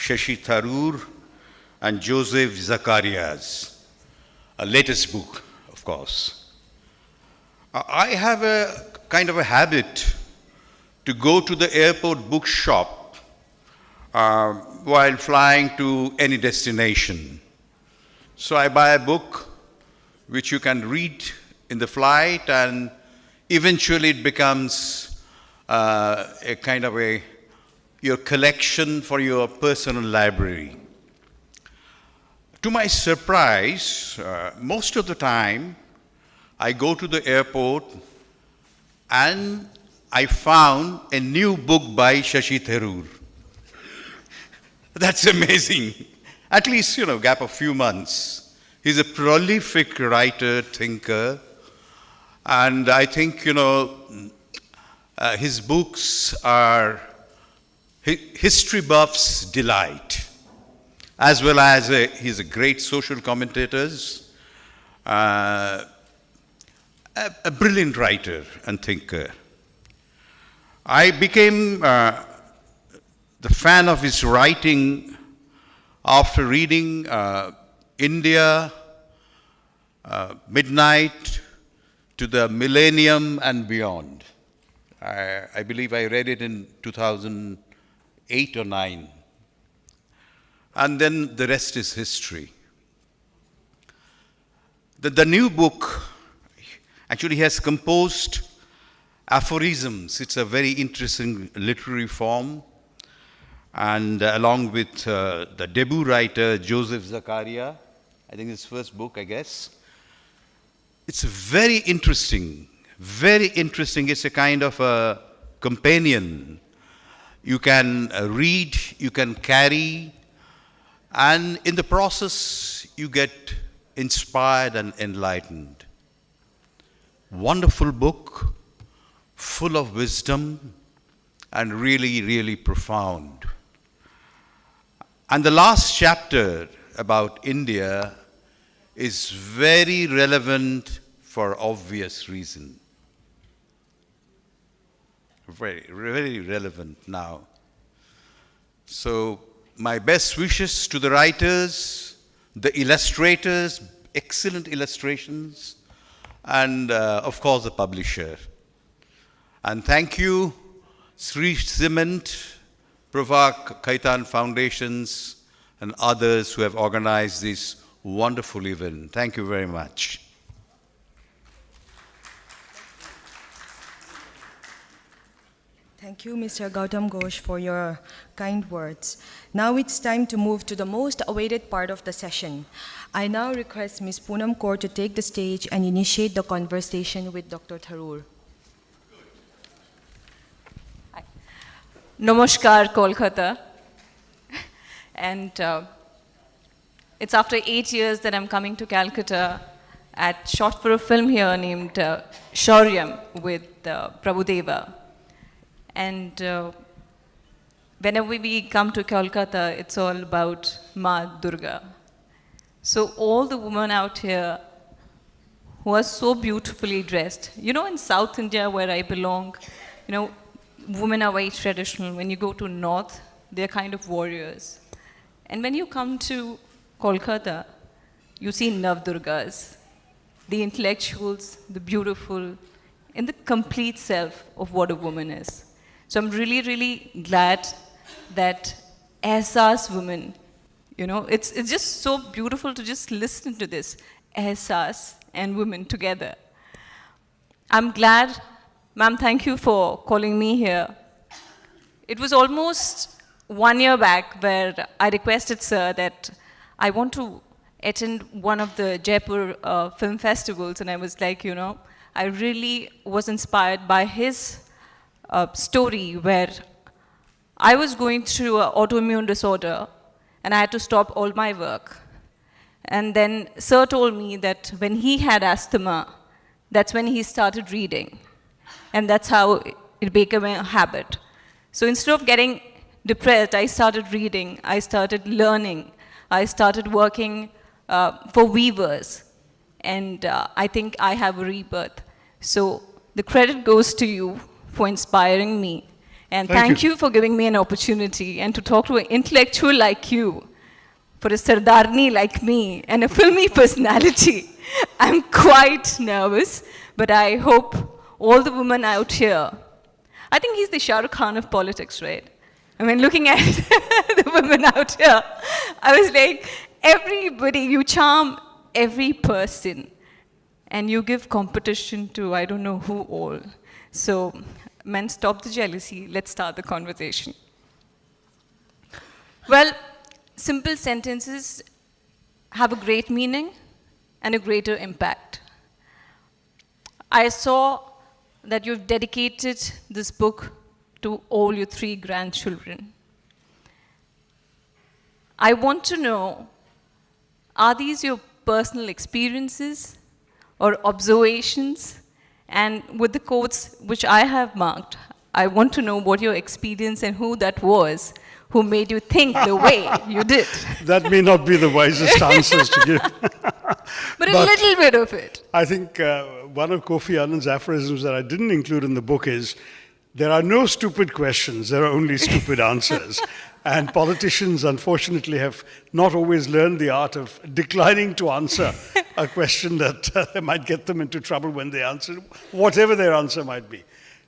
Shashi Tharoor and Joseph Zacarias, a latest book, of course. I have a kind of a habit to go to the airport bookshop while flying to any destination. So I buy a book which you can read in the flight, and eventually it becomes a kind of your collection for your personal library. To my surprise, most of the time I go to the airport and I found a new book by Shashi Tharoor. That's amazing. At least, gap of few months. He's a prolific writer, thinker, and I think, his books are history buffs' delight, as well as he's a great social commentator, a brilliant writer and thinker. I became the fan of his writing after reading India, Midnight, to the Millennium and Beyond. I believe I read it in 2008 or 9. And then the rest is history. The new book, actually, has composed aphorisms. It's a very interesting literary form. And along with the debut writer, Joseph Zacarias, I think his first book, I guess. It's very interesting, very interesting. It's a kind of a companion. You can read, you can carry, and in the process, you get inspired and enlightened. Wonderful book, full of wisdom, and really, really profound. And the last chapter about India is very relevant for obvious reason. Very, very relevant now. So my best wishes to the writers, the illustrators, excellent illustrations, and of course the publisher. And thank you, Sri Cement, Pravak Kaitan Foundations, and others who have organized this wonderful event. Thank you very much. Thank you, Mr. Gautam Ghosh, for your kind words. Now it's time to move to the most awaited part of the session. I now request Ms. Poonam Kaur to take the stage and initiate the conversation with Dr. Tharoor. Hi. Namaskar, Kolkata. And it's after 8 years that I'm coming to Calcutta at shot for a film here named Shauryam with Prabhudeva. And whenever we come to Kolkata, it's all about Ma Durga. So all the women out here who are so beautifully dressed, in South India where I belong, women are very traditional. When you go to North, they're kind of warriors. And when you come to Kolkata, you see Navdurgas, the intellectuals, the beautiful, in the complete self of what a woman is. So I'm really, really glad that Ehsas women, it's just so beautiful to just listen to this, Ehsas and women together. I'm glad, ma'am, thank you for calling me here. It was almost 1 year back where I requested, sir, that I want to attend one of the Jaipur film festivals, and I was like, I really was inspired by his story where I was going through an autoimmune disorder and I had to stop all my work. And then sir told me that when he had asthma, that's when he started reading. And that's how it became a habit. So instead of getting depressed, I started reading, I started learning, I started working for weavers. And I think I have a rebirth. So the credit goes to you for inspiring me And Thank thank you. you for giving me an opportunity and to talk to an intellectual like you, for a Sardarni like me, and a filmy personality. I'm quite nervous, but I hope all the women out here, I think he's the Shah Rukh Khan of politics, right? I mean, looking at the women out here, I was like, everybody, you charm every person, and you give competition to I don't know who all. So, men, stop the jealousy. Let's start the conversation. Well, simple sentences have a great meaning and a greater impact. I saw that you've dedicated this book to all your 3 grandchildren. I want to know, are these your personal experiences or observations? And with the quotes which I have marked, I want to know what your experience and who that was who made you think the way you did. That may not be the wisest answers to give. But a little bit of it. I think one of Kofi Annan's aphorisms that I didn't include in the book is, there are no stupid questions, there are only stupid answers. And politicians, unfortunately, have not always learned the art of declining to answer a question that might get them into trouble when they answer, whatever their answer might be.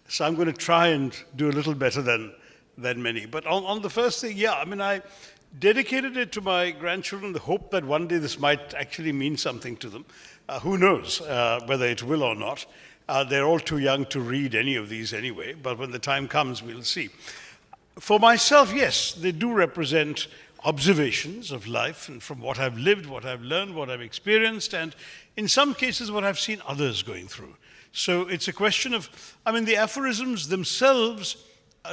So I'm going to try and do a little better than many. But on the first thing, yeah, I mean, I dedicated it to my grandchildren, the hope that one day this might actually mean something to them. Who knows whether it will or not. They're all too young to read any of these anyway, but when the time comes, we'll see. For myself, yes, they do represent observations of life, and from what I've lived, what I've learned, what I've experienced, and in some cases, what I've seen others going through. So it's a question of, I mean, the aphorisms themselves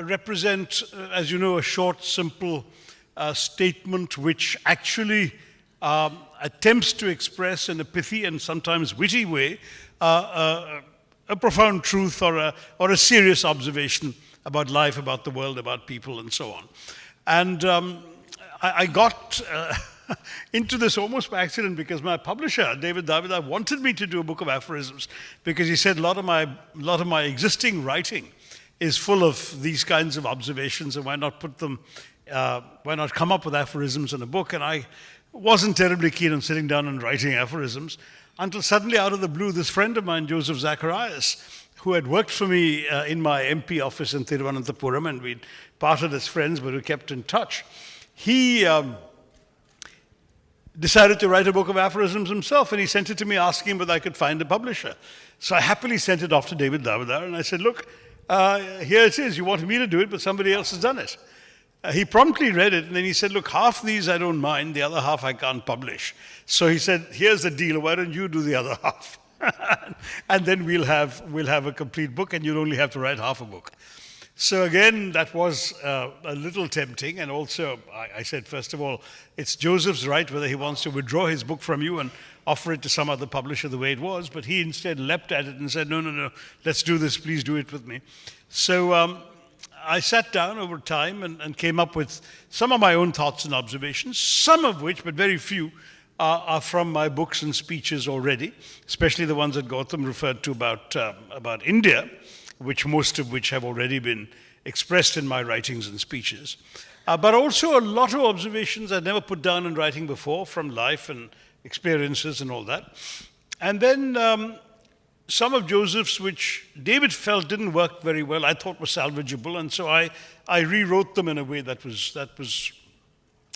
represent, as you know, a short, simple statement which actually attempts to express in a pithy and sometimes witty way a profound truth or a serious observation about life, about the world, about people, and so on. And I got into this almost by accident because my publisher, David Davida, wanted me to do a book of aphorisms because he said a lot of my existing writing is full of these kinds of observations, and why not put them, why not come up with aphorisms in a book? And I wasn't terribly keen on sitting down and writing aphorisms until suddenly, out of the blue, this friend of mine, Joseph Zacharias, who had worked for me in my MP office in Thiruvananthapuram, and we'd parted as friends, but we kept in touch. He decided to write a book of aphorisms himself, and he sent it to me asking whether I could find a publisher. So I happily sent it off to David Davida, and I said, look, here it is. You wanted me to do it, but somebody else has done it. He promptly read it, and then he said, look, half these I don't mind, the other half I can't publish. So he said, here's the deal, why don't you do the other half? And then we'll have a complete book, and you'll only have to write half a book. So again, that was a little tempting, and also I said, first of all, it's Joseph's right whether he wants to withdraw his book from you and offer it to some other publisher the way it was, but he instead leapt at it and said, no, let's do this, please do it with me. So I sat down over time and came up with some of my own thoughts and observations, some of which, but very few, are from my books and speeches already, especially the ones that Gautam referred to about India, most of which have already been expressed in my writings and speeches. But also a lot of observations I'd never put down in writing before from life and experiences and all that. And then some of Joseph's, which David felt didn't work very well, I thought were salvageable, and so I rewrote them in a way that was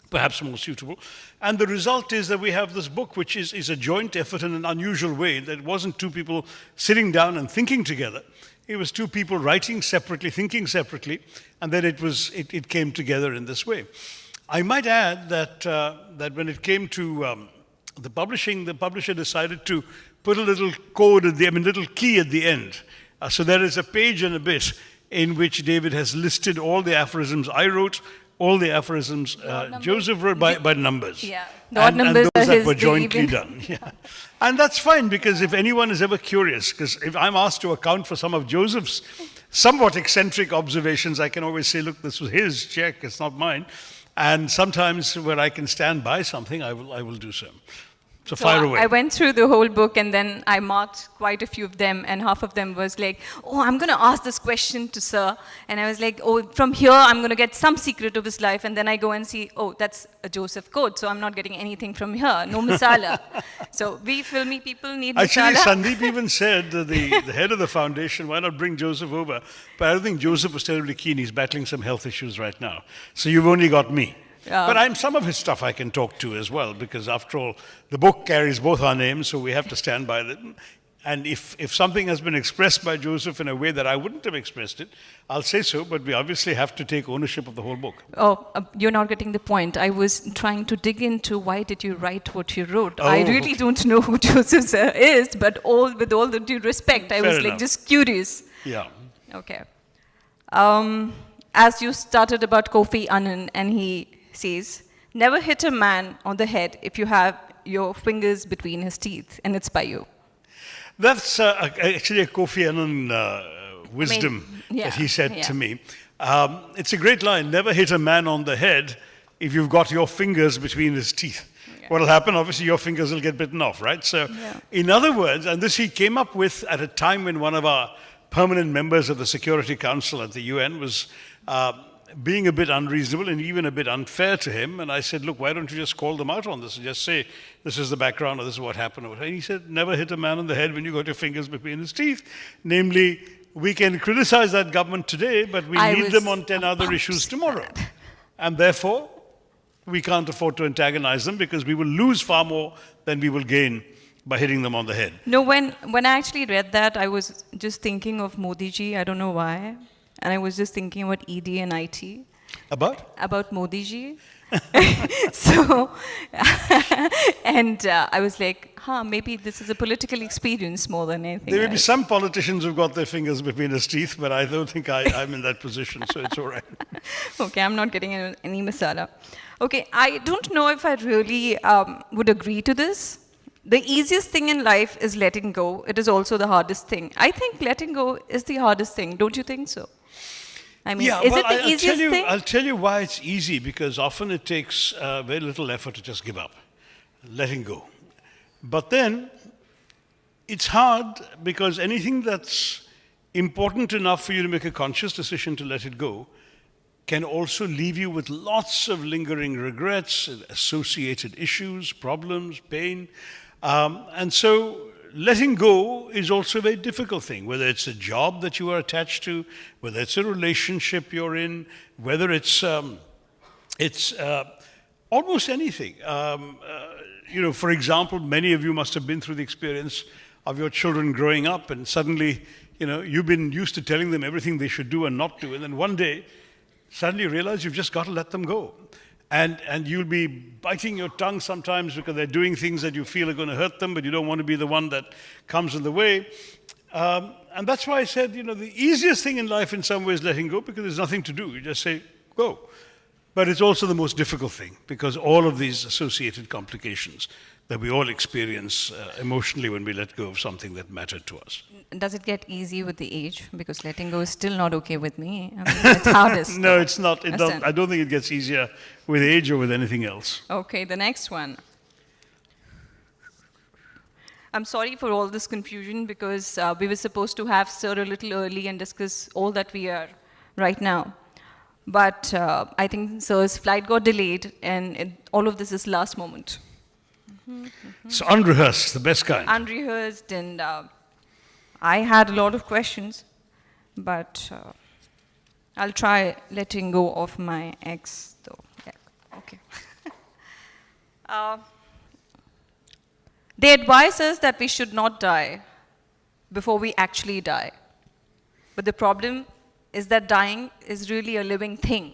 perhaps more suitable. And the result is that we have this book, which is a joint effort in an unusual way. That wasn't two people sitting down and thinking together. It was two people writing separately, thinking separately, and then it came together in this way. I might add that when it came to the publishing, the publisher decided to put a little code little key at the end. So there is a page and a bit in which David has listed all the aphorisms I wrote, all the aphorisms Joseph wrote by numbers. Yeah, the odd numbers and those are that were his, jointly done. Yeah. And that's fine, because if anyone is ever curious, because if I'm asked to account for some of Joseph's somewhat eccentric observations, I can always say, look, this was his check, it's not mine. And sometimes where I can stand by something, I will do so. So fire away. I went through the whole book and then I marked quite a few of them, and half of them was like, oh, I'm going to ask this question to sir. And I was like, oh, from here I'm going to get some secret of his life. And then I go and see, oh, that's a Joseph quote, so I'm not getting anything from here. No masala. So we filmy people need Actually, masala. Sandeep even said, the head of the foundation, why not bring Joseph over? But I don't think Joseph was terribly keen. He's battling some health issues right now. So you've only got me. But some of his stuff I can talk to as well, because after all, the book carries both our names, so we have to stand by them. And if something has been expressed by Joseph in a way that I wouldn't have expressed it, I'll say so, but we obviously have to take ownership of the whole book. Oh, you're not getting the point. I was trying to dig into why did you write what you wrote. Oh, I really don't know who Joseph sir is, but with all the due respect, I Fair was enough. like just curious. Yeah. Okay. As you started about Kofi Annan, and he says, never hit a man on the head if you have your fingers between his teeth, and it's by you. That's actually a Kofi Annan wisdom that he said to me. It's a great line, never hit a man on the head if you've got your fingers between his teeth. Yeah. What will happen? Obviously, your fingers will get bitten off, right? So, in other words, and this he came up with at a time when one of our permanent members of the Security Council at the UN was being a bit unreasonable and even a bit unfair to him. And I said, look, why don't you just call them out on this and just say, this is the background or this is what happened. And he said, never hit a man on the head when you got your fingers between his teeth. Namely, we can criticize that government today, but we need them on 10 other issues tomorrow. And therefore, we can't afford to antagonize them because we will lose far more than we will gain by hitting them on the head. No, when I actually read that, I was just thinking of Modi ji. I don't know why. And I was just thinking about ED and IT. About? About Modi ji. So, and I was like, maybe this is a political experience more than anything. There may be some politicians who've got their fingers between his teeth, but I don't think I'm in that position, so it's all right. Okay, I'm not getting any masala. Okay, I don't know if I really would agree to this. The easiest thing in life is letting go. It is also the hardest thing. I think letting go is the hardest thing. Don't you think so? I mean, is it the easiest thing? I'll tell you why it's easy, because often it takes very little effort to just give up, letting go. But then it's hard because anything that's important enough for you to make a conscious decision to let it go can also leave you with lots of lingering regrets, associated issues, problems, pain. And so letting go is also a very difficult thing, whether it's a job that you are attached to, whether it's a relationship you're in, whether it's almost anything. For example, many of you must have been through the experience of your children growing up, and suddenly, you've been used to telling them everything they should do and not do, and then one day, suddenly you realize you've just got to let them go. And you'll be biting your tongue sometimes because they're doing things that you feel are going to hurt them, but you don't want to be the one that comes in the way. And that's why I said, the easiest thing in life in some ways is letting go, because there's nothing to do. You just say, go. But it's also the most difficult thing, because all of these associated complications that we all experience emotionally when we let go of something that mattered to us. Does it get easy with the age? Because letting go is still not okay with me. I mean, it's hardest. No, it's not. I don't think it gets easier with age or with anything else. Okay, the next one. I'm sorry for all this confusion, because we were supposed to have Sir a little early and discuss all that we are right now. But I think Sir's flight got delayed, and all of this is last moment. So unrehearsed, the best kind. Unrehearsed, and I had a lot of questions, but I'll try letting go of my ex, though. Yeah, okay. They advise us that we should not die before we actually die. But the problem is that dying is really a living thing.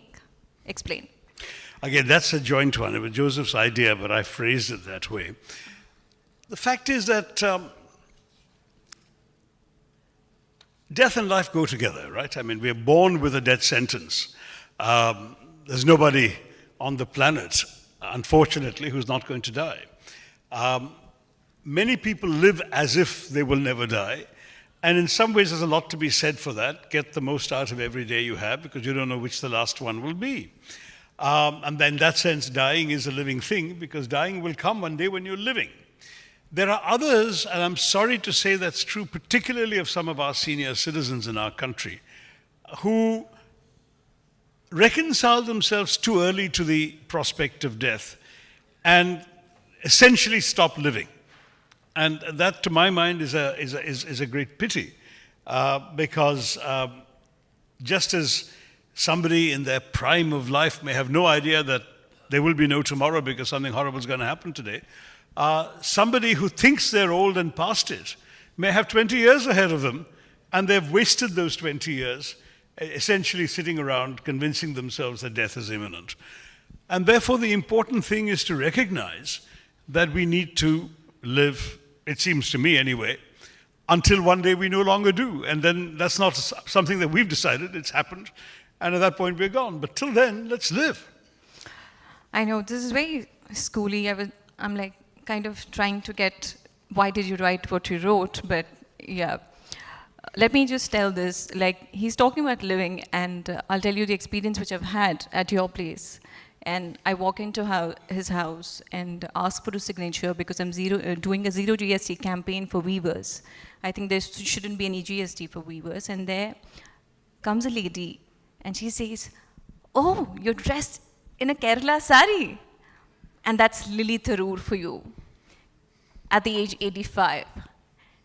Explain. Again, that's a joint one. It was Joseph's idea, but I phrased it that way. The fact is that death and life go together, right? I mean, we're born with a death sentence. There's nobody on the planet, unfortunately, who's not going to die. Many people live as if they will never die. And in some ways, there's a lot to be said for that. Get the most out of every day you have, because you don't know which the last one will be. And then in that sense, dying is a living thing, because dying will come one day when you're living. There are others, and I'm sorry to say that's true, particularly of some of our senior citizens in our country, who reconcile themselves too early to the prospect of death and essentially stop living. And that, to my mind, is a great pity, because just as somebody in their prime of life may have no idea that there will be no tomorrow because something horrible is going to happen today, somebody who thinks they're old and past it may have 20 years ahead of them, and they've wasted those 20 years essentially sitting around convincing themselves that death is imminent. And therefore, the important thing is to recognize that we need to live, it seems to me anyway, until one day we no longer do. And then that's not something that we've decided, it's happened, and at that point we're gone. But till then, let's live. I know, this is very schooly. I'm like kind of trying to get, why did you write what you wrote? But yeah. Let me just tell this, like he's talking about living, and I'll tell you the experience which I've had at your place. And I walk into his house and ask for a signature because I'm doing a zero GST campaign for weavers. I think there shouldn't be any GST for weavers. And there comes a lady and she says, "Oh, you're dressed in a Kerala sari." And that's Lily Tharoor for you at the age 85.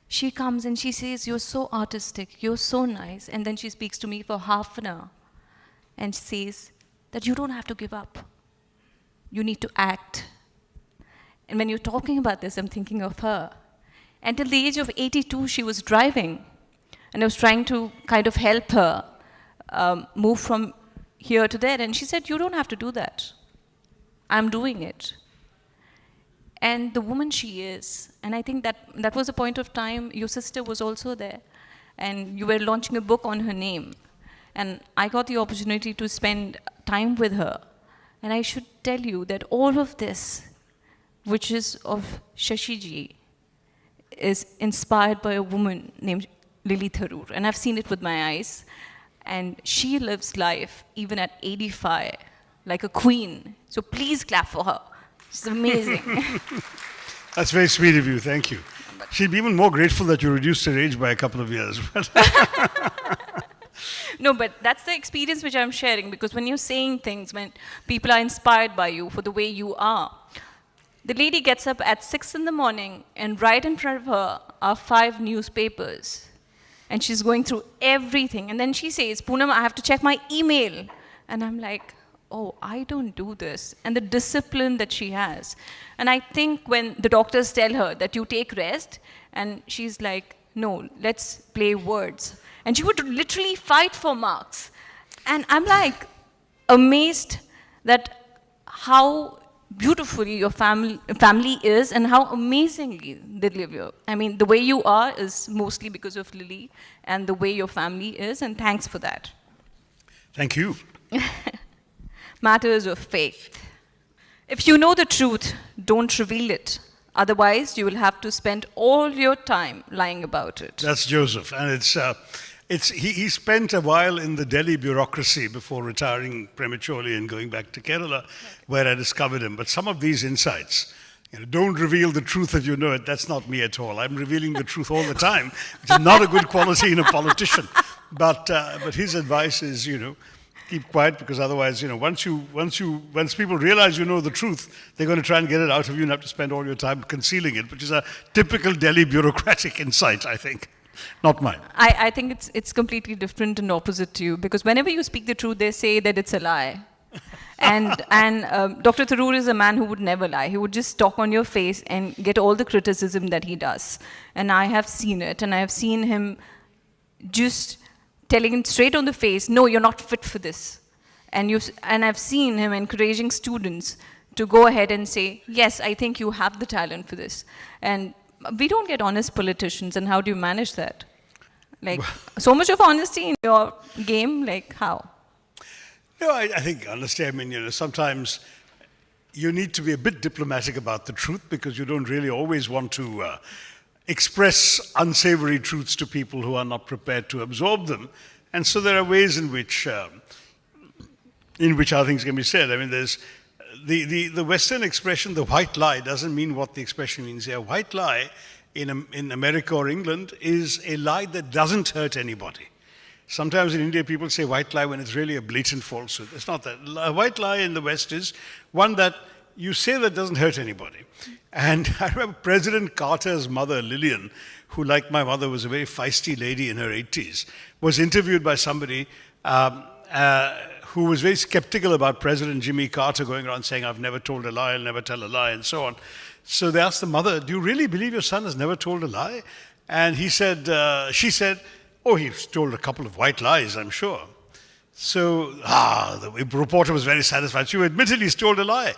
She comes and she says, "You're so artistic, you're so nice." And then she speaks to me for half an hour and says that you don't have to give up. You need to act. And when you're talking about this, I'm thinking of her. Until the age of 82, she was driving. And I was trying to kind of help her move from here to there. And she said, "You don't have to do that. I'm doing it." And the woman she is, and I think that was a point of time, your sister was also there, and you were launching a book on her name. And I got the opportunity to spend time with her. And I should tell you that all of this, which is of Shashi ji, is inspired by a woman named Lily Tharoor. And I've seen it with my eyes. And she lives life, even at 85, like a queen. So please clap for her. She's amazing. That's very sweet of you, thank you. She'd be even more grateful that you reduced her age by a couple of years. No, but that's the experience which I'm sharing, because when you're saying things, when people are inspired by you for the way you are, the lady gets up at 6 in the morning and right in front of her are 5 newspapers. And she's going through everything. And then she says, "Poonam, I have to check my email." And I'm like, oh, I don't do this. And the discipline that she has. And I think when the doctors tell her that you take rest, and she's like, "No, let's play words." And she would literally fight for marks. And I'm like amazed that how beautiful your family is and how amazingly they live here. I mean, the way you are is mostly because of Lily and the way your family is, and thanks for that. Thank you. Matters of faith. If you know the truth, don't reveal it. Otherwise, you will have to spend all your time lying about it. That's Joseph, and he spent a while in the Delhi bureaucracy before retiring prematurely and going back to Kerala, where I discovered him. But some of these insights, don't reveal the truth if you know it, that's not me at all. I'm revealing the truth all the time, which is not a good quality in a politician. But his advice is, keep quiet, because otherwise, once people realize you know the truth, they're going to try and get it out of you and have to spend all your time concealing it, which is a typical Delhi bureaucratic insight, I think. Not mine. I think it's completely different and opposite to you, because whenever you speak the truth, they say that it's a lie. And Dr. Tharoor is a man who would never lie. He would just talk on your face and get all the criticism that he does. And I have seen it, and I have seen him just telling him straight on the face, "No, you're not fit for this." And I've seen him encouraging students to go ahead and say, "Yes, I think you have the talent for this." And we don't get honest politicians, and how do you manage that? Like, so much of honesty in your game, like how? No, I think honestly, sometimes you need to be a bit diplomatic about the truth, because you don't really always want to express unsavory truths to people who are not prepared to absorb them. And so there are ways in which other things can be said. I mean, the Western expression, the white lie, doesn't mean what the expression means here. White lie in America or England is a lie that doesn't hurt anybody. Sometimes in India, people say white lie when it's really a blatant falsehood. It's not that. A white lie in the West is one that you say that doesn't hurt anybody. And I remember President Carter's mother, Lillian, who, like my mother, was a very feisty lady in her 80s, was interviewed by somebody who was very skeptical about President Jimmy Carter going around saying, I've never told a lie, I'll never tell a lie, and so on. So they asked the mother, do you really believe your son has never told a lie? And she said, oh, he's told a couple of white lies, I'm sure. So, the reporter was very satisfied. She admitted he's told a lie.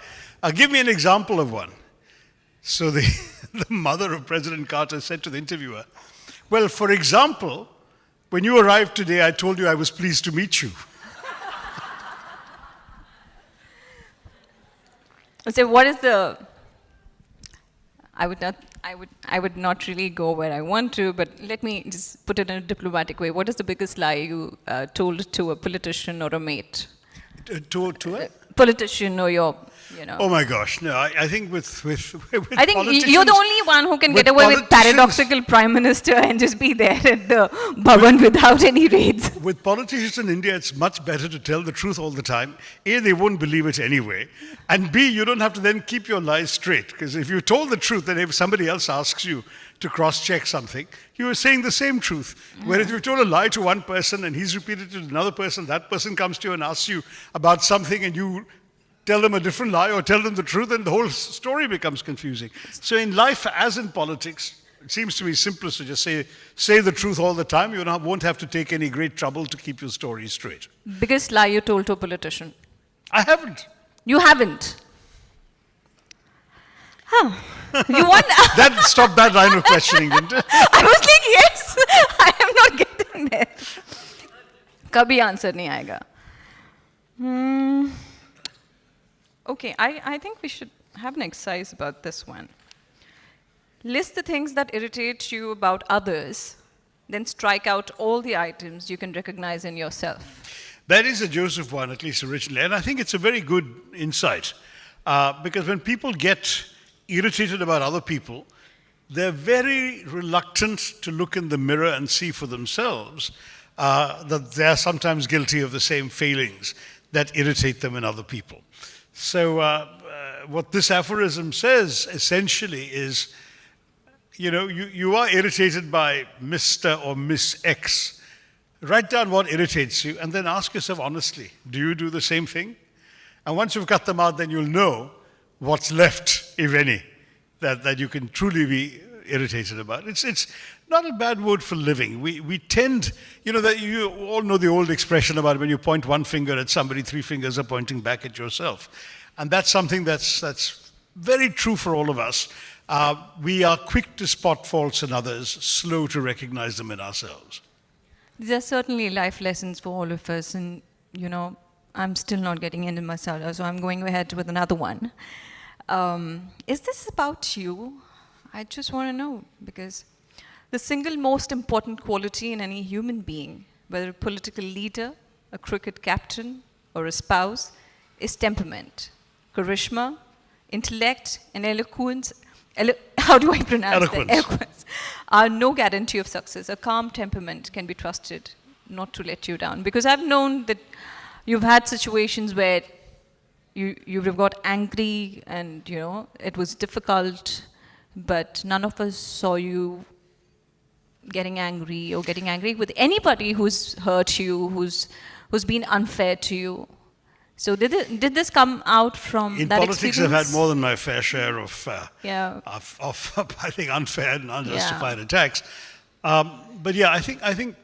Give me an example of one. So the mother of President Carter said to the interviewer, well, for example, when you arrived today, I told you I was pleased to meet you. So what is the... I would not really go where I want to, but let me just put it in a diplomatic way. What is the biggest lie you told to a politician or a mate? To a politician or your, you know. Oh my gosh, no, I think with I think you're the only one who can get away with paradoxical prime minister and just be there at the Bhavan without any raids. With politicians in India, it's much better to tell the truth all the time. A, they won't believe it anyway. And B, you don't have to then keep your lies straight. Because if you told the truth, then if somebody else asks you to cross-check something, you are saying the same truth. Whereas if you told a lie to one person and he's repeated it to another person, that person comes to you and asks you about something and you tell them a different lie or tell them the truth, and the whole story becomes confusing. So in life, as in politics, it seems to me simplest to just say the truth all the time. You won't have to take any great trouble to keep your story straight. Biggest lie you told to a politician? I haven't. You haven't? Huh. You want... That stopped that line of questioning, didn't it? I was like, yes, I am not getting there. Kabhi answer nahi aayega. Okay, I think we should have an exercise about this one. List the things that irritate you about others, then strike out all the items you can recognize in yourself. That is a Joseph one, at least originally, and I think it's a very good insight. Because when people get irritated about other people, they're very reluctant to look in the mirror and see for themselves that they're sometimes guilty of the same failings that irritate them in other people. So what this aphorism says essentially is, you are irritated by Mr. or Miss X. Write down what irritates you and then ask yourself honestly, do you do the same thing? And once you've cut them out, then you'll know what's left, if any, that you can truly be irritated about. It's not a bad word for living. We tend, that you all know the old expression about when you point one finger at somebody, three fingers are pointing back at yourself. And that's something that's very true for all of us. We are quick to spot faults in others, slow to recognize them in ourselves. These are certainly life lessons for all of us, and I'm still not getting into masala, so I'm going ahead with another one. Is this about you? I just want to know, because the single most important quality in any human being, whether a political leader, a cricket captain, or a spouse, is temperament. Charisma, intellect, and eloquence, how do I pronounce that? Eloquence are no guarantee of success. A calm temperament can be trusted not to let you down. Because I've known that you've had situations where you've got angry and, it was difficult, but none of us saw you getting angry with anybody who's hurt you, who's been unfair to you. So did this come out from that experience? In politics, I've had more than my fair share of I think, unfair and unjustified attacks. But yeah, I think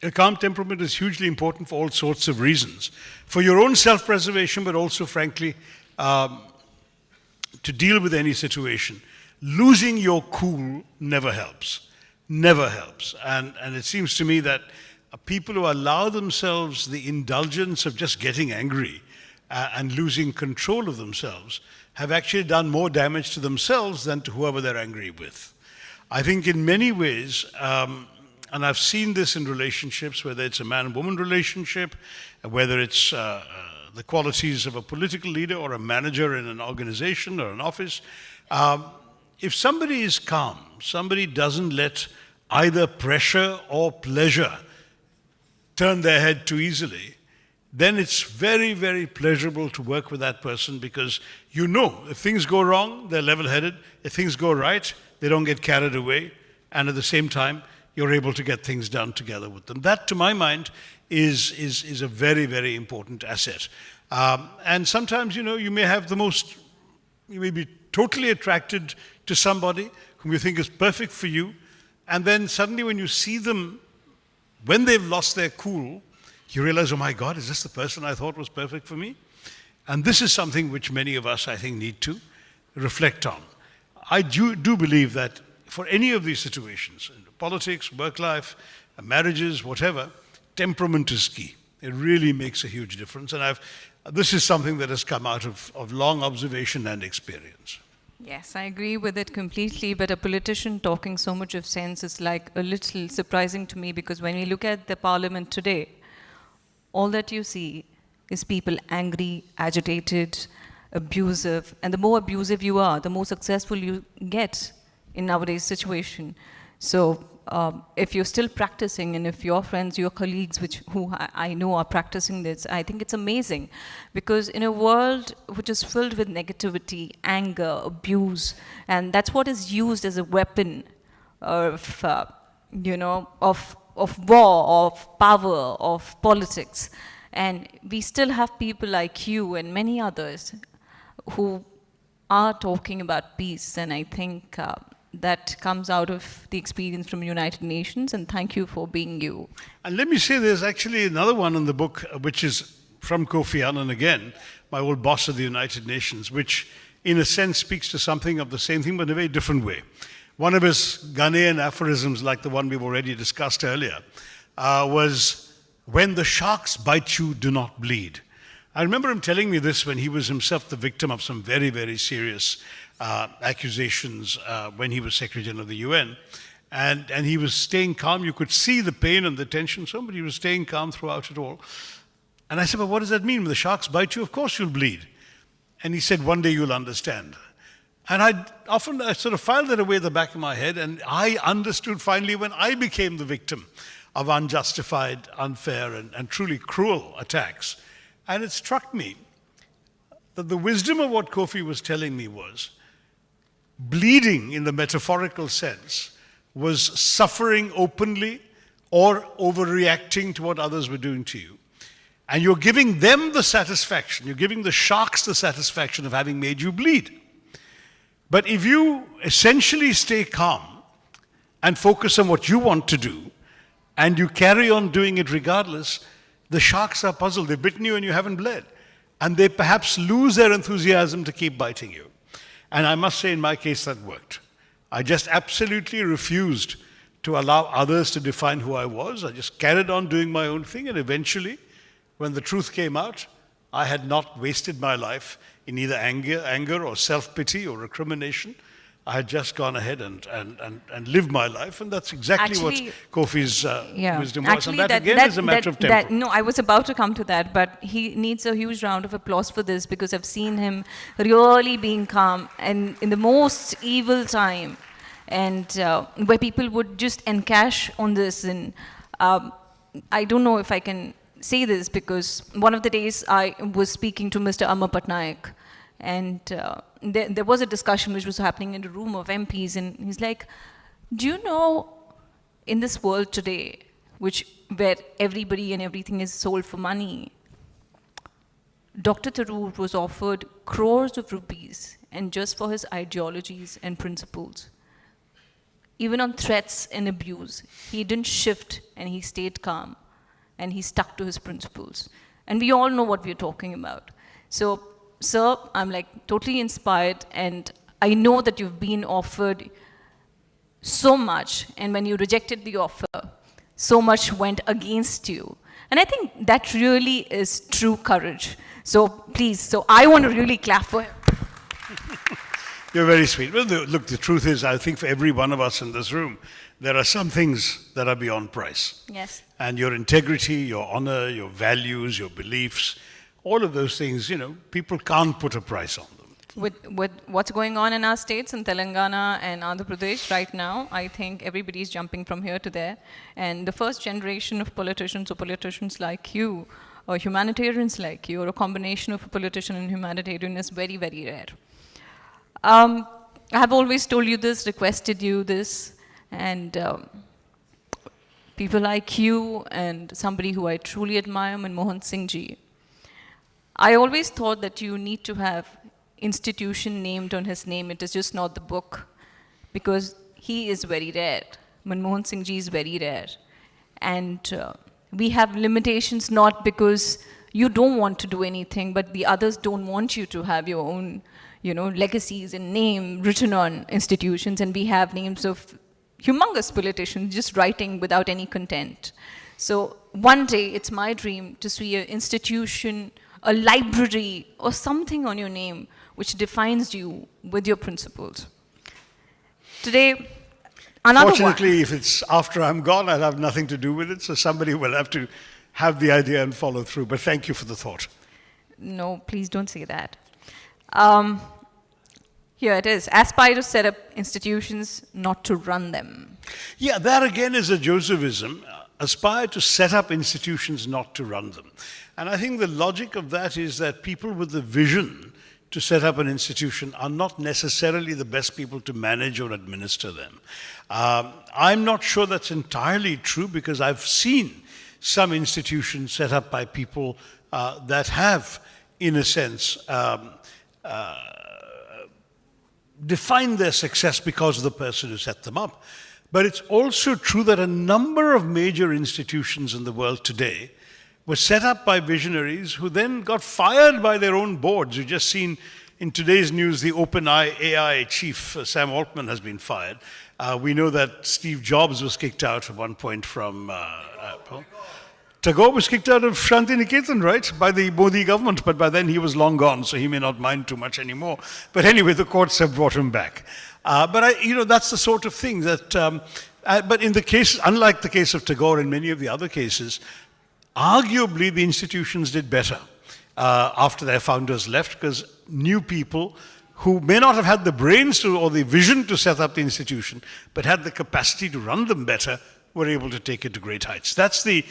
a calm temperament is hugely important for all sorts of reasons. For your own self-preservation, but also, frankly, to deal with any situation. Losing your cool never helps. Never helps. And it seems to me that people who allow themselves the indulgence of just getting angry and losing control of themselves have actually done more damage to themselves than to whoever they're angry with. I think in many ways, and I've seen this in relationships, whether it's a man-woman relationship, whether it's the the qualities of a political leader or a manager in an organization or an office. If somebody is calm, somebody doesn't let either pressure or pleasure turn their head too easily, then it's very, very pleasurable to work with that person, because you know if things go wrong, they're level-headed. If things go right, they don't get carried away. And at the same time, you're able to get things done together with them. That, to my mind, is a very, very important asset. And sometimes, you may have you may be totally attracted to somebody whom you think is perfect for you, and then suddenly when you see them, when they've lost their cool, you realize, oh my God, is this the person I thought was perfect for me? And this is something which many of us, I think, need to reflect on. I do believe that for any of these situations, politics, work life, marriages, whatever, temperament is key. It really makes a huge difference. And this is something that has come out of long observation and experience. Yes, I agree with it completely, but a politician talking so much of sense is like a little surprising to me, because when we look at the parliament today, all that you see is people angry, agitated, abusive, and the more abusive you are, the more successful you get in nowadays situation. So if you're still practicing, and if your friends, your colleagues, who I know are practicing this, I think it's amazing. Because in a world which is filled with negativity, anger, abuse, and that's what is used as a weapon of, of war, of power, of politics. And we still have people like you and many others who are talking about peace, and I think that comes out of the experience from United Nations, and thank you for being you. And let me say, there's actually another one in the book, which is from Kofi Annan again, my old boss of the United Nations, which in a sense speaks to something of the same thing, but in a very different way. One of his Ghanaian aphorisms, like the one we've already discussed earlier, was, "When the sharks bite you, do not bleed." I remember him telling me this when he was himself the victim of some very, very serious accusations when he was Secretary General of the UN. And he was staying calm. You could see the pain and the tension, but he was staying calm throughout it all. And I said, "But what does that mean? When the sharks bite you, of course you'll bleed." And he said, "One day you'll understand." And I sort of filed that away at the back of my head, and I understood finally when I became the victim of unjustified, unfair, and truly cruel attacks. And it struck me that the wisdom of what Kofi was telling me was, bleeding in the metaphorical sense was suffering openly or overreacting to what others were doing to you. And you're giving them the satisfaction, you're giving the sharks the satisfaction of having made you bleed. But if you essentially stay calm and focus on what you want to do, and you carry on doing it regardless, the sharks are puzzled. They've bitten you and you haven't bled. And they perhaps lose their enthusiasm to keep biting you. And I must say, in my case, that worked. I just absolutely refused to allow others to define who I was. I just carried on doing my own thing, and eventually, when the truth came out, I had not wasted my life in either anger or self-pity or recrimination. I had just gone ahead and lived my life, and that's exactly what Kofi's wisdom was. Actually, and that again is a matter of temper. No, I was about to come to that, but he needs a huge round of applause for this, because I've seen him really being calm and in the most evil time, and where people would just encash on this. And I don't know if I can say this, because one of the days I was speaking to Mr. Amar Patnaik, and there was a discussion which was happening in a room of MPs, and he's like, "Do you know, in this world today, where everybody and everything is sold for money, Dr. Tharoor was offered crores of rupees, and just for his ideologies and principles. Even on threats and abuse, he didn't shift, and he stayed calm, and he stuck to his principles." And we all know what we're talking about. So, sir, I'm like totally inspired, and I know that you've been offered so much, and when you rejected the offer, so much went against you. And I think that really is true courage. So please, I want to really clap for him. You're very sweet. Well, look, the truth is, I think for every one of us in this room, there are some things that are beyond price. Yes. And your integrity, your honor, your values, your beliefs, all of those things, people can't put a price on them. With what's going on in our states, in Telangana and Andhra Pradesh right now, I think everybody's jumping from here to there. And the first generation of politicians, or politicians like you, or humanitarians like you, or a combination of a politician and humanitarian is very, very rare. I have always told you this, requested you this, and people like you and somebody who I truly admire, Manmohan Singh ji, I always thought that you need to have institution named on his name. It is just not the book, because he is very rare. Manmohan Singh ji is very rare. And we have limitations not because you don't want to do anything, but the others don't want you to have your own, legacies and name written on institutions. And we have names of humongous politicians just writing without any content. So one day, it's my dream to see an institution, a library, or something on your name which defines you with your principles. Today, another Fortunately, one. if it's after I'm gone, I'll have nothing to do with it, so somebody will have to have the idea and follow through. But thank you for the thought. No, please don't say that. Here it is. Aspire to set up institutions, not to run them. Yeah, that again is a Josephism. Aspire to set up institutions, not to run them. And I think the logic of that is that people with the vision to set up an institution are not necessarily the best people to manage or administer them. I'm not sure that's entirely true, because I've seen some institutions set up by people that have, in a sense, defined their success because of the person who set them up. But it's also true that a number of major institutions in the world today were set up by visionaries who then got fired by their own boards. You've just seen in today's news the OpenAI AI chief, Sam Altman, has been fired. We know that Steve Jobs was kicked out at one point from Apple. Tagore was kicked out of Shanti Niketan, right, by the Modi government, but by then he was long gone, so he may not mind too much anymore. But anyway, the courts have brought him back. That's the sort of thing that, but in the case, unlike the case of Tagore and many of the other cases, arguably the institutions did better after their founders left, because new people who may not have had the brains to, or the vision to set up the institution, but had the capacity to run them better, were able to take it to great heights. That's the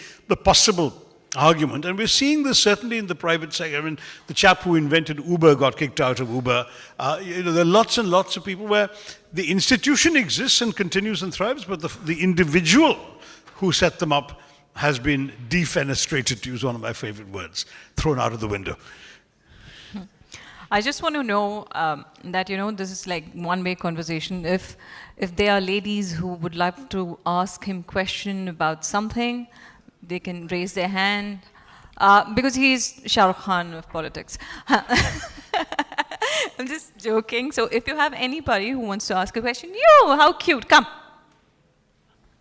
possible argument. And we're seeing this certainly in the private sector. I mean, the chap who invented Uber got kicked out of Uber. There are lots and lots of people where the institution exists and continues and thrives, but the individual who set them up has been defenestrated, to use one of my favorite words, thrown out of the window. I just want to know that, this is like one-way conversation. If there are ladies who would like to ask him question about something, they can raise their hand. Because he's Shah Rukh Khan of politics. I'm just joking. So if you have anybody who wants to ask a question, how cute, come.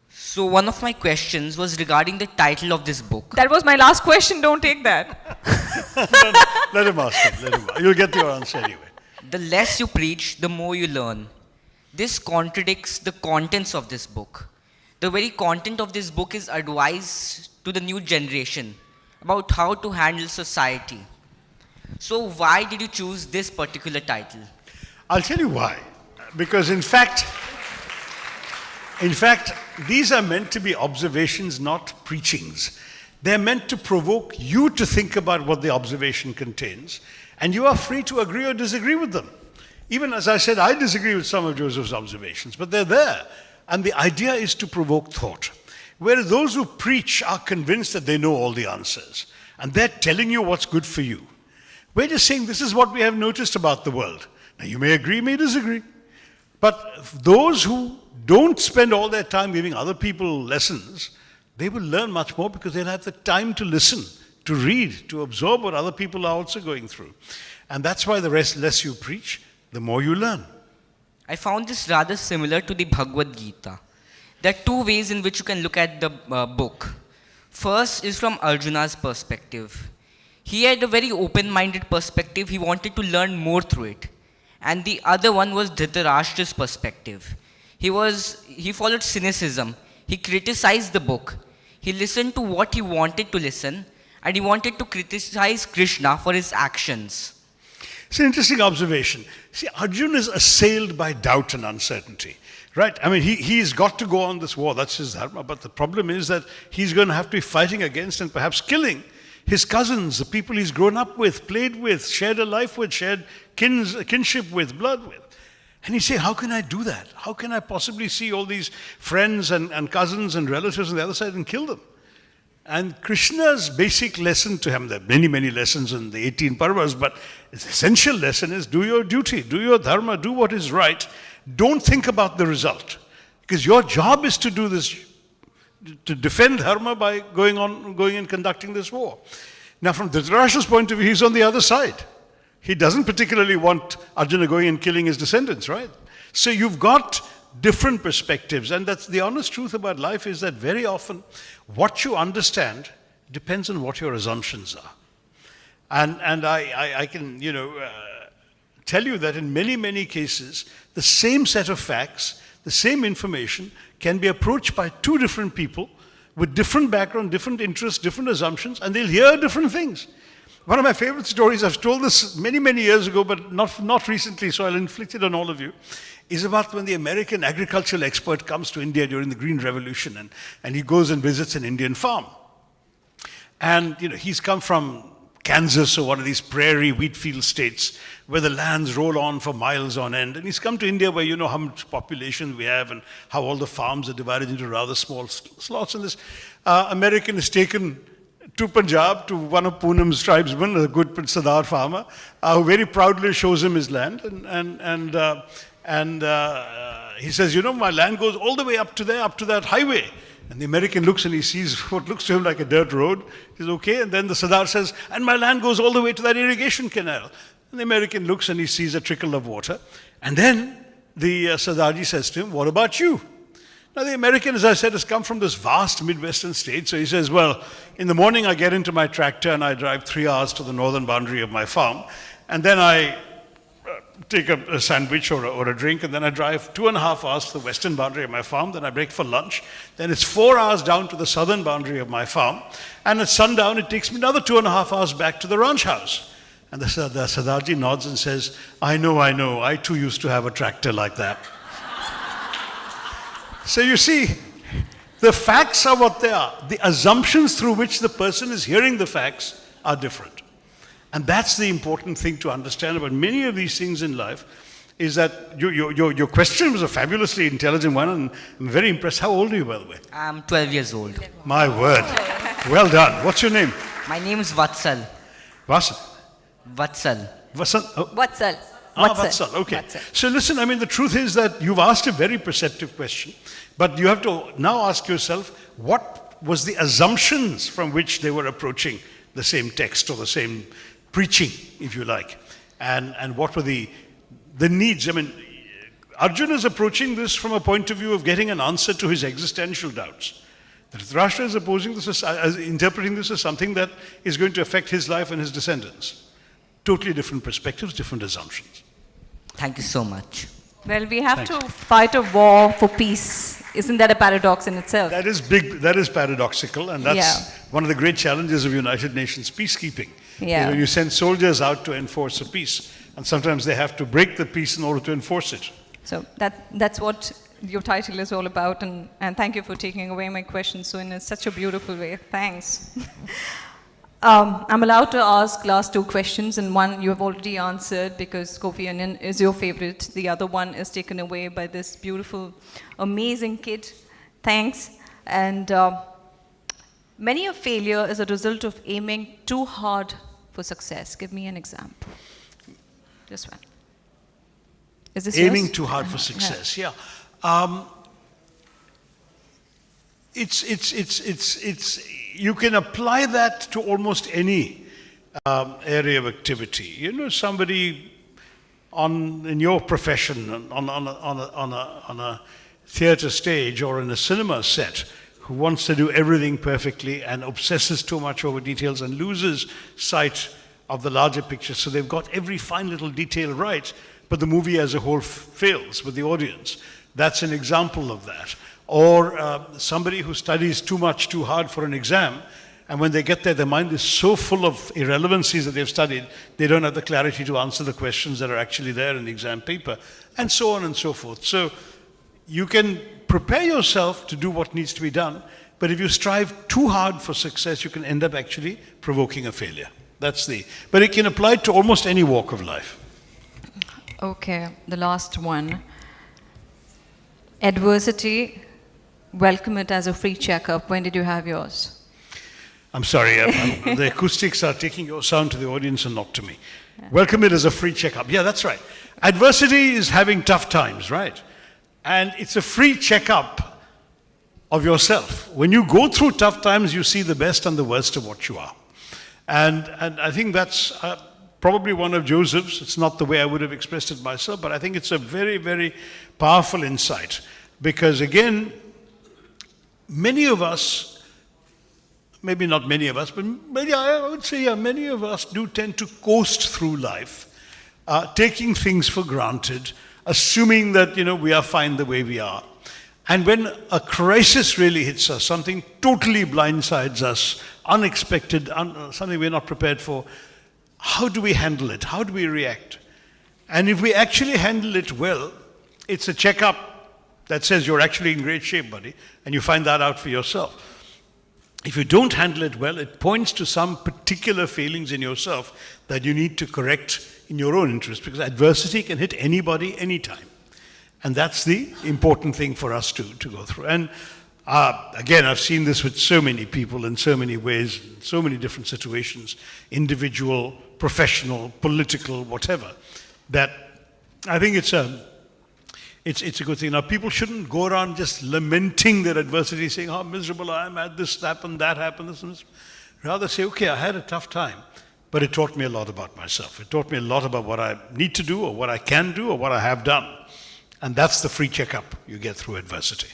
So one of my questions was regarding the title of this book. That was my last question, don't take that. Let him ask it. You'll get your answer anyway. The less you preach, the more you learn. This contradicts the contents of this book. The very content of this book is advice to the new generation about how to handle society. So why did you choose this particular title? I'll tell you why. Because in fact, these are meant to be observations, not preachings. They're meant to provoke you to think about what the observation contains, and you are free to agree or disagree with them. Even as I said, I disagree with some of Joseph's observations, but they're there. And the idea is to provoke thought. Whereas those who preach are convinced that they know all the answers, and they're telling you what's good for you. We're just saying this is what we have noticed about the world. Now you may agree, may disagree. But those who don't spend all their time giving other people lessons, they will learn much more because they'll have the time to listen, to read, to absorb what other people are also going through. And that's why the less you preach, the more you learn. I found this rather similar to the Bhagavad Gita. There are two ways in which you can look at the book. First is from Arjuna's perspective. He had a very open-minded perspective. He wanted to learn more through it. And the other one was Dhritarashtra's perspective. He followed cynicism. He criticized the book. He listened to what he wanted to listen, and he wanted to criticize Krishna for his actions. It's an interesting observation. See, Arjuna is assailed by doubt and uncertainty, right? I mean, he's got to go on this war. That's his dharma. But the problem is that he's going to have to be fighting against and perhaps killing his cousins, the people he's grown up with, played with, shared a life with, shared kinship with, blood with. And he's saying, how can I do that? How can I possibly see all these friends and cousins and relatives on the other side and kill them? And Krishna's basic lesson to him, there are many, many lessons in the 18 parvas, but his essential lesson is do your duty, do your dharma, do what is right. Don't think about the result. Because your job is to do this, to defend dharma by going and conducting this war. Now from Dhritarashtra's point of view, he's on the other side. He doesn't particularly want Arjuna going and killing his descendants, right? So you've got different perspectives, and that's the honest truth about life, is that very often what you understand depends on what your assumptions are. And I can, tell you that in many, many cases, the same set of facts, the same information can be approached by two different people with different background, different interests, different assumptions, and they'll hear different things. One of my favorite stories, I've told this many, many years ago, but not recently, so I'll inflict it on all of you, is about when the American agricultural expert comes to India during the Green Revolution, and he goes and visits an Indian farm. And he's come from Kansas or one of these prairie wheat field states where the lands roll on for miles on end. And he's come to India where you know how much population we have and how all the farms are divided into rather small slots. And this American is taken to Punjab, to one of Poonam's tribesmen, a good Sardar farmer, who very proudly shows him his land. And he says, my land goes all the way up to there, up to that highway. And the American looks and he sees what looks to him like a dirt road. He says, okay. And then the Sardar says, and my land goes all the way to that irrigation canal. And the American looks and he sees a trickle of water. And then the Sardarji says to him, what about you? Now the American, as I said, has come from this vast Midwestern state. So he says, well, in the morning I get into my tractor and I drive 3 hours to the northern boundary of my farm. And then I take a sandwich or a drink, and then I drive 2.5 hours to the western boundary of my farm. Then I break for lunch. Then it's 4 hours down to the southern boundary of my farm. And at sundown, it takes me another 2.5 hours back to the ranch house. And the Sardarji nods and says, I know. I too used to have a tractor like that. So you see, the facts are what they are. The assumptions through which the person is hearing the facts are different. And that's the important thing to understand about many of these things in life, is that your question was a fabulously intelligent one, and I'm very impressed. How old are you, by the way? I'm 12 years old. My word. Well done. What's your name? My name is Vatsal. Vatsal. Vatsal. Vatsal. Oh. Vatsal. Vatsal. Okay. Vatsal. So listen, the truth is that you've asked a very perceptive question, but you have to now ask yourself, what was the assumptions from which they were approaching the same text or the same preaching, if you like, and what were the needs? Arjuna is approaching this from a point of view of getting an answer to his existential doubts. Dhritarashtra is interpreting this as something that is going to affect his life and his descendants. Totally different perspectives, different assumptions. Thank you so much. Well, we have Thanks. to fight a war for peace. Isn't that a paradox in itself? That is big, that is paradoxical, and that's one of the great challenges of United Nations peacekeeping. Yeah. When you send soldiers out to enforce a peace, and sometimes they have to break the peace in order to enforce it. So that's what your title is all about, and thank you for taking away my questions so in such a beautiful way. Thanks. I'm allowed to ask last two questions, and one you have already answered because Kofi Annan is your favorite. The other one is taken away by this beautiful, amazing kid. Thanks. And many a failure is a result of aiming too hard for success. Give me an example. This one. Is this Aiming yours? too hard for success, yeah. You can apply that to almost any area of activity. Somebody in your profession, on a theater stage or in a cinema set, who wants to do everything perfectly and obsesses too much over details and loses sight of the larger picture. So they've got every fine little detail right, but the movie as a whole fails with the audience. That's an example of that. Or somebody who studies too much, too hard for an exam, And when they get there, their mind is so full of irrelevancies that they've studied, they don't have the clarity to answer the questions that are actually there in the exam paper, and so on and so forth. So you can prepare yourself to do what needs to be done, but if you strive too hard for success, you can end up actually provoking a failure. But it can apply to almost any walk of life. Okay, the last one. Adversity, welcome it as a free checkup. When did you have yours? I'm sorry, the acoustics are taking your sound to the audience and not to me. Yeah. Welcome it as a free checkup. Yeah, that's right. Adversity is having tough times, right? And it's a free checkup of yourself. When you go through tough times, you see the best and the worst of what you are. And I think that's probably one of Joseph's. It's not the way I would have expressed it myself, but I think it's a very, very powerful insight. Because again, many of us, maybe not many of us, but I would say, yeah, many of us do tend to coast through life, taking things for granted, assuming that, we are fine the way we are. And when a crisis really hits us, something totally blindsides us, unexpected, something we're not prepared for, how do we handle it? How do we react? And if we actually handle it well, it's a checkup that says you're actually in great shape, buddy, and you find that out for yourself. If you don't handle it well, it points to some particular failings in yourself that you need to correct in your own interest, because adversity can hit anybody, anytime. And that's the important thing for us to go through. And again, I've seen this with so many people in so many ways, so many different situations, individual, professional, political, whatever, that I think it's a good thing. Now, people shouldn't go around just lamenting their adversity, saying how miserable I am, had this happened, that happened, this and this. Rather say, okay, I had a tough time, but it taught me a lot about myself. It taught me a lot about what I need to do, or what I can do, or what I have done. And that's the free checkup you get through adversity.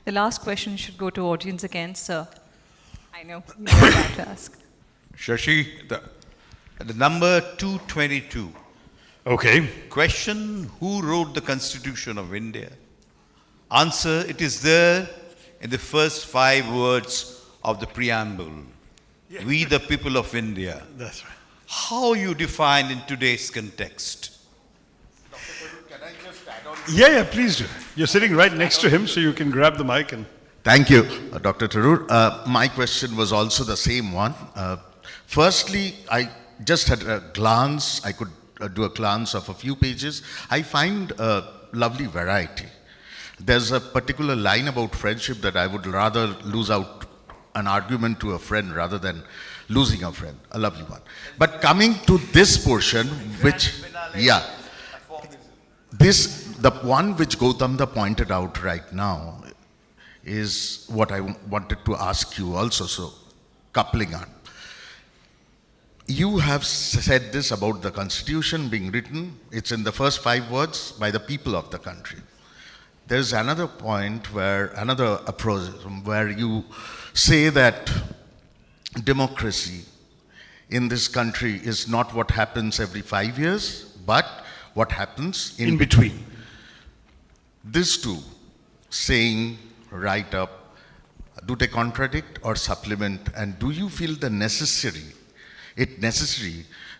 The last question should go to audience again, sir. I know you're about to ask. Shashi, the number 222. Okay. Question, who wrote the Constitution of India? Answer, it is there in the first 5 words of the preamble. Yeah. We the people of India. That's right. How you define in today's context? Dr. Tharoor, can I just add on? Yeah, please do. You're sitting right next to him, so you can grab the mic and... Thank you, Dr. Tharoor. My question was also the same one. Firstly, I just had a glance. I could do a glance of a few pages. I find a lovely variety. There's a particular line about friendship that I would rather lose out an argument to a friend rather than losing a friend. A lovely one. But coming to this portion, which, yeah, the one which Gautamda pointed out right now is what I wanted to ask you also, so coupling on. You have said this about the Constitution being written. It's in the first 5 words by the people of the country. There's another point another approach where you say that democracy in this country is not what happens every 5 years, but what happens in between. These two, saying right up, do they contradict or supplement? And do you feel necessary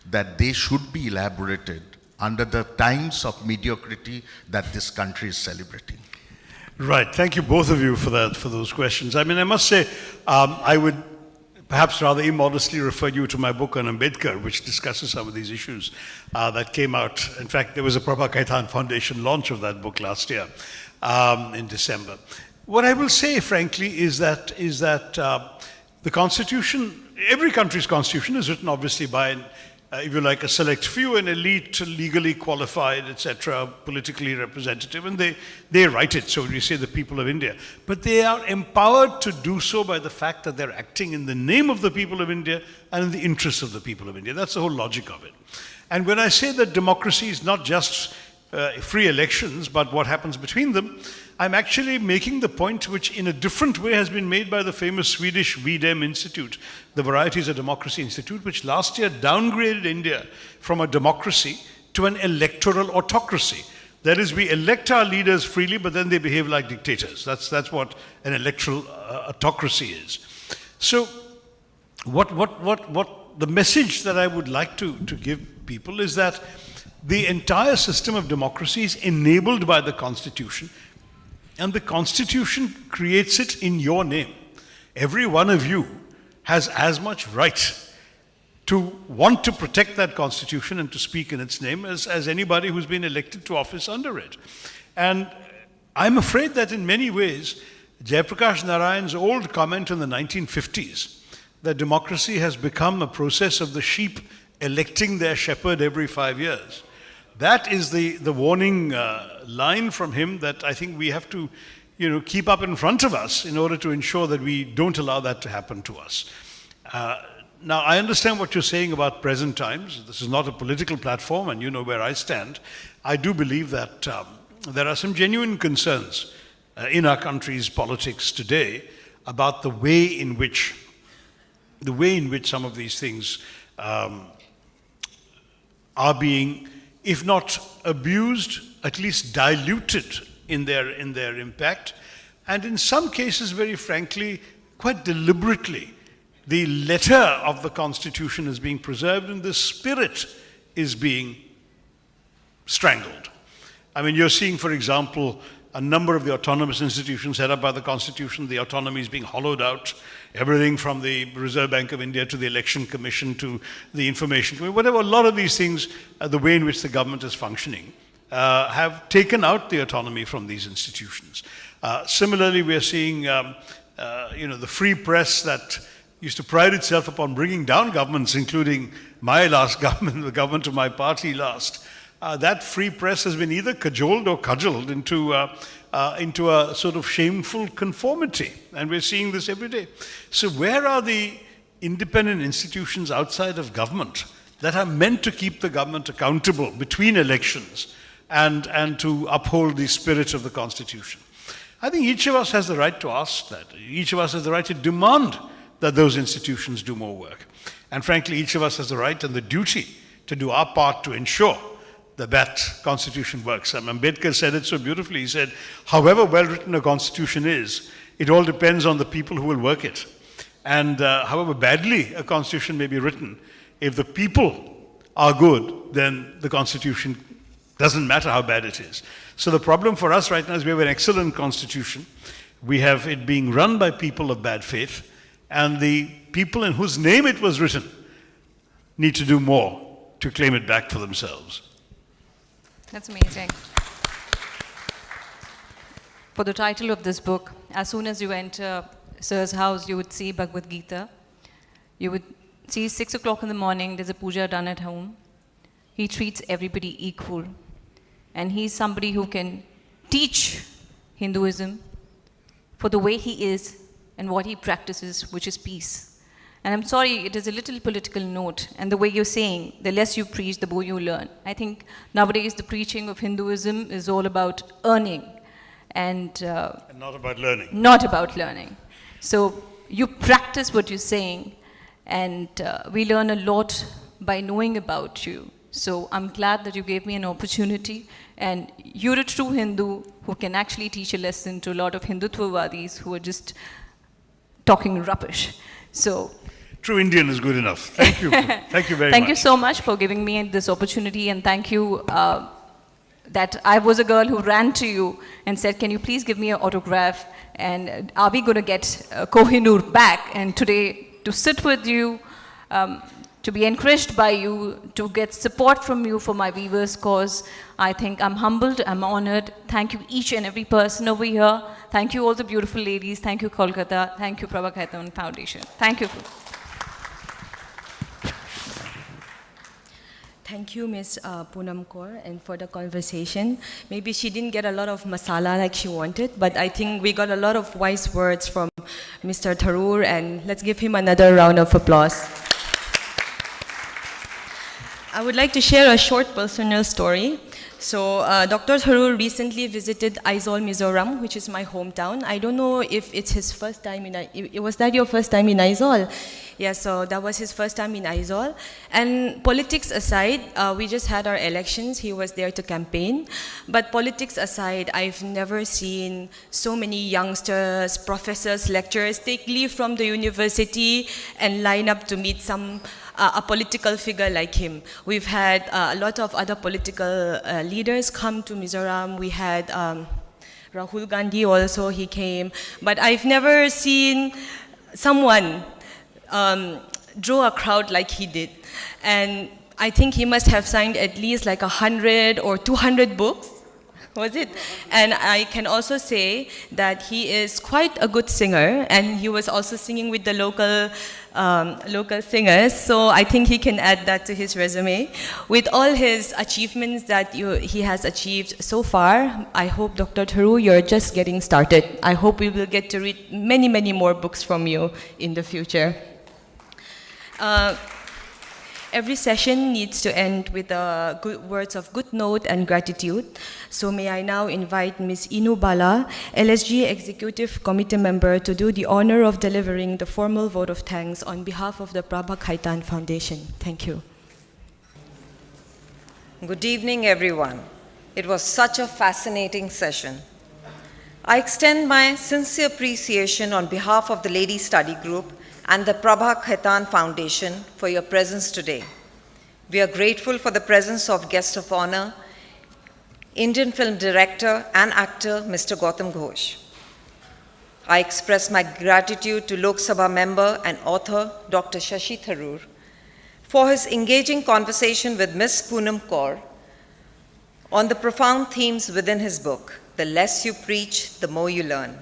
that they should be elaborated under the times of mediocrity that this country is celebrating? Right. Thank you, both of you, for those questions. I mean, I must say, I would perhaps rather immodestly refer you to my book on Ambedkar, which discusses some of these issues that came out. In fact, there was a Prabha Kaitan Foundation launch of that book last year in December. What I will say, frankly, is that the Constitution, every country's Constitution is written obviously by, if you like, a select few, an elite, legally qualified, etc., politically representative, and they write it, so we say the people of India. But they are empowered to do so by the fact that they're acting in the name of the people of India and in the interests of the people of India. That's the whole logic of it. And when I say that democracy is not just free elections, but what happens between them, I'm actually making the point which in a different way has been made by the famous Swedish VDEM Institute, the Varieties of Democracy Institute, which last year downgraded India from a democracy to an electoral autocracy. That is, we elect our leaders freely, but then they behave like dictators. That's what an electoral autocracy is. So what the message that I would like to give people is that the entire system of democracy is enabled by the Constitution, and the Constitution creates it in your name. Every one of you has as much right to want to protect that Constitution and to speak in its name as anybody who's been elected to office under it. And I'm afraid that in many ways, Jayaprakash Narayan's old comment in the 1950s, that democracy has become a process of the sheep electing their shepherd every 5 years. That is the warning line from him that I think we have to keep up in front of us in order to ensure that we don't allow that to happen to us. Now, I understand what you're saying about present times. This is not a political platform, and you know where I stand. I do believe that there are some genuine concerns in our country's politics today about the way in which some of these things are being, if not abused, at least diluted in their impact, and in some cases, very frankly, quite deliberately, the letter of the Constitution is being preserved and the spirit is being strangled. I mean, you're seeing, for example, a number of the autonomous institutions set up by the Constitution, the autonomy is being hollowed out, everything from the Reserve Bank of India to the Election Commission to the Information Commission, whatever, a lot of these things, the way in which the government is functioning, have taken out the autonomy from these institutions. Similarly, we are seeing, the free press that used to pride itself upon bringing down governments, including my last government, the government of my party last. That free press has been either cajoled or cudgeled into a sort of shameful conformity, and we're seeing this every day. So where are the independent institutions outside of government that are meant to keep the government accountable between elections and to uphold the spirit of the Constitution? I think each of us has the right to ask that. Each of us has the right to demand that those institutions do more work. And frankly, each of us has the right and the duty to do our part to ensure that that Constitution works. Ambedkar said it so beautifully. He said, however well written a Constitution is, it all depends on the people who will work it. And however badly a Constitution may be written, if the people are good, then the Constitution doesn't matter how bad it is. So the problem for us right now is we have an excellent Constitution. We have it being run by people of bad faith, and the people in whose name it was written need to do more to claim it back for themselves. That's amazing. For the title of this book, as soon as you enter Sir's house, you would see Bhagavad Gita. You would see 6 o'clock in the morning, there's a puja done at home. He treats everybody equal. And he's somebody who can teach Hinduism for the way he is and what he practices, which is peace. And I'm sorry, it is a little political note. And the way you're saying, the less you preach, the more you learn. I think nowadays the preaching of Hinduism is all about earning. And not about learning. Not about learning. So you practice what you're saying, and we learn a lot by knowing about you. So I'm glad that you gave me an opportunity, and you're a true Hindu who can actually teach a lesson to a lot of Hindutvavadis who are just talking rubbish. So true Indian is good enough. Thank you. Thank you very much. Thank you so much for giving me this opportunity, and thank you that I was a girl who ran to you and said, can you please give me an autograph, and are we going to get Kohinoor back? And today, to sit with you, to be encouraged by you, to get support from you for my Weavers' cause, I think I'm humbled, I'm honored. Thank you each and every person over here. Thank you all the beautiful ladies. Thank you Kolkata. Thank you Prabha Khaitan Foundation. Thank you. Thank you, Ms. Poonam Kaur, and for the conversation. Maybe she didn't get a lot of masala like she wanted, but I think we got a lot of wise words from Mr. Tharoor, and let's give him another round of applause. I would like to share a short personal story. So, Dr. Tharoor recently visited Aizawl, Mizoram, which is my hometown. I don't know if it's his first time in was that your first time in Aizawl? Yeah, so that was his first time in Aizawl. And politics aside, we just had our elections. He was there to campaign. But politics aside, I've never seen so many youngsters, professors, lecturers take leave from the university and line up to meet a political figure like him. We've had a lot of other political leaders come to Mizoram. We had Rahul Gandhi also, he came. But I've never seen someone draw a crowd like he did. And I think he must have signed at least like 100 or 200 books. Was it? And I can also say that he is quite a good singer, and he was also singing with the local singers, so I think he can add that to his resume. With all his achievements that he has achieved so far, I hope, Dr. Tharoor, you're just getting started. I hope we will get to read many, many more books from you in the future. Every session needs to end with good words of good note and gratitude. So may I now invite Ms. Inu Bala, LSG Executive Committee member, to do the honor of delivering the formal vote of thanks on behalf of the Prabha Khaitan Foundation. Thank you. Good evening, everyone. It was such a fascinating session. I extend my sincere appreciation on behalf of the Lady Study Group and the Prabha Khaitan Foundation for your presence today. We are grateful for the presence of guest of honor, Indian film director and actor, Mr. Gautam Ghosh. I express my gratitude to Lok Sabha member and author, Dr. Shashi Tharoor, for his engaging conversation with Ms. Poonam Kaur on the profound themes within his book, The Less You Preach, the More You Learn.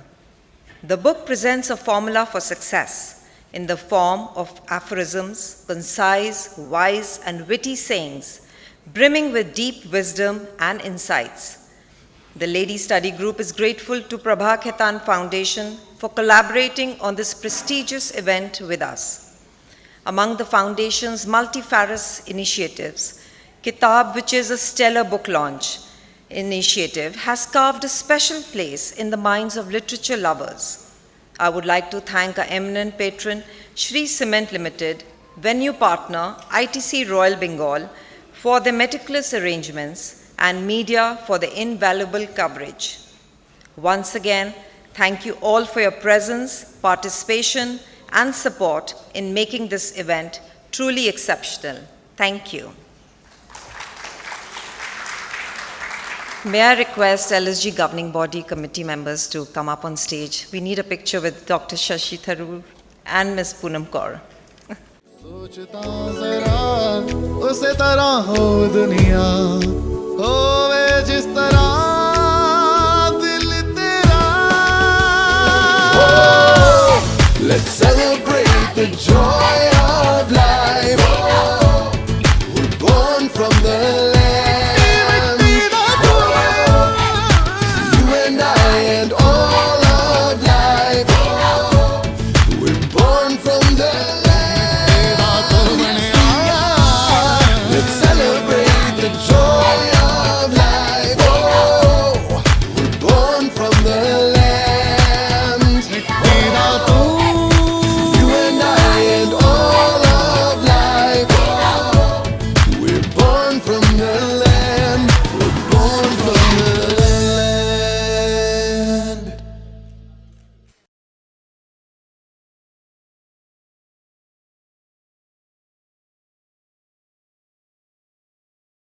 The book presents a formula for success in the form of aphorisms, concise, wise, and witty sayings, brimming with deep wisdom and insights. The Lady Study Group is grateful to Prabha Khaitan Foundation for collaborating on this prestigious event with us. Among the Foundation's multifarious initiatives, Kitab, which is a stellar book launch initiative, has carved a special place in the minds of literature lovers. I would like to thank our eminent patron, Shri Cement Limited, venue partner, ITC Royal Bengal, for their meticulous arrangements, and media for the invaluable coverage. Once again, thank you all for your presence, participation, and support in making this event truly exceptional. Thank you. May I request LSG Governing Body Committee members to come up on stage. We need a picture with Dr. Shashi Tharoor and Ms. Poonam Kaur. सोचता जरा उसे तरह हो दुनिया